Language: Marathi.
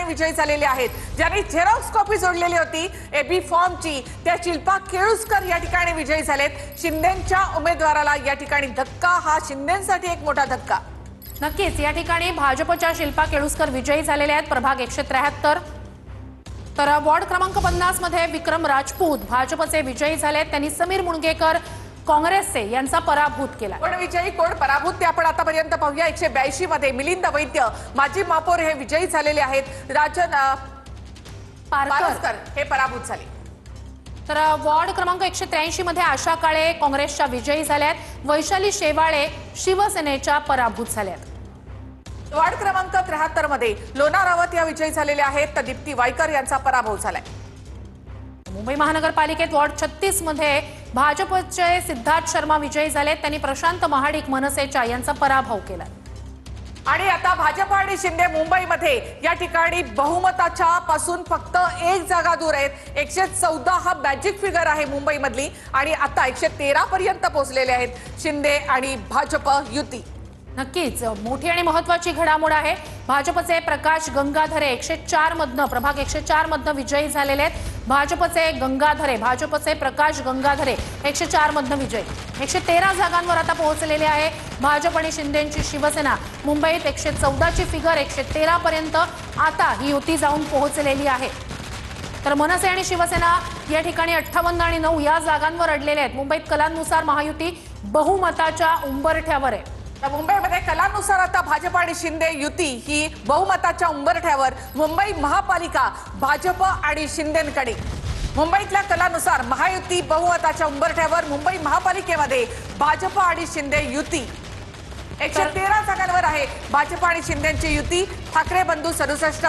विजयी झालेले आहेत। ज्यांनी झेरॉक्स कॉपी जोडलेली होती एबी फॉर्मची त्या शिल्पा केळुसकर या ठिकाणी विजयी झालेत। शिंदेंच्या उमेदवाराला या ठिकाणी धक्का, हा शिंदेंसाठी एक मोठा धक्का। नक्कीच या ठिकाणी भाजपच्या शिल्पा केळुसकर विजयी झालेले आहेत प्रभाग 173। तर वॉर्ड क्रमांक 50 मध्ये विक्रम राजपूत भाजपचे विजयी झालेत। त्यांनी समीर मुणगेकर काँग्रेसचे यांचा पराभूत केला। कोण विजयी कोण पराभूत ते आपण आतापर्यंत पाहूया। 182 मध्ये मिलिंद वैद्य माजी महापौर हे विजयी झालेले आहेत। राजन पारकर हे पराभूत झाले। तर वॉर्ड क्रमांक 183 मध्ये आशा काळे काँग्रेसच्या विजयी झाल्यात। वैशाली शेवाळे शिवसेनेच्या पराभूत झाल्यात। वॉर्ड क्रमांक 73 मध्ये लोना रावत या विजयी झालेल्या आहेत, तर दीप्ती वायकर यांचा पराभव झालाय। मुंबई महानगरपालिकेत वॉर्ड 36 मध्ये भाजपचे सिद्धार्थ शर्मा विजयी झालेत। त्यांनी प्रशांत महाडिक मनसेच्या यांचा पराभव केला। आणि आता भाजप आणि शिंदे मुंबईमध्ये या ठिकाणी बहुमताच्या पासून फक्त एक जागा दूर आहेत। 114 हा मॅजिक फिगर आहे मुंबईमधली आणि आता 113 पर्यंत पोहोचलेले आहेत शिंदे आणि भाजप युती। नक्कीच मोठी आणि महत्त्वाची घडामोड आहे। भाजपचे प्रकाश गंगाधरे 104 मधनं प्रभाग 104 मधनं विजयी झालेले आहेत। भाजपचे प्रकाश गंगाधरे 104 मधनं विजयी। 113 जागांवर आता पोहोचलेले आहे भाजप आणि शिंदेची शिवसेना। मुंबईत 114 ची फिगर 113 पर्यंत आता ही युती जाऊन पोहोचलेली आहे। तर मनसे आणि शिवसेना या ठिकाणी 58 आणि 9 या जागांवर अडलेले आहेत। मुंबईत कलांनुसार महायुती बहुमताच्या उंबरठ्यावर आहे। मुंबईमध्ये कलानुसार आता भाजप आणि शिंदे युती ही बहुमताच्या उंबरठ्यावर। मुंबई महापालिका भाजप आणि शिंदेंकडे। मुंबईतल्या कलानुसार महायुती बहुमताच्या उंबरठ्यावर। मुंबई महापालिकेमध्ये भाजप आणि शिंदे युती 113 जागांवर आहे भाजप आणि शिंदेची युती। ठाकरे बंधू 67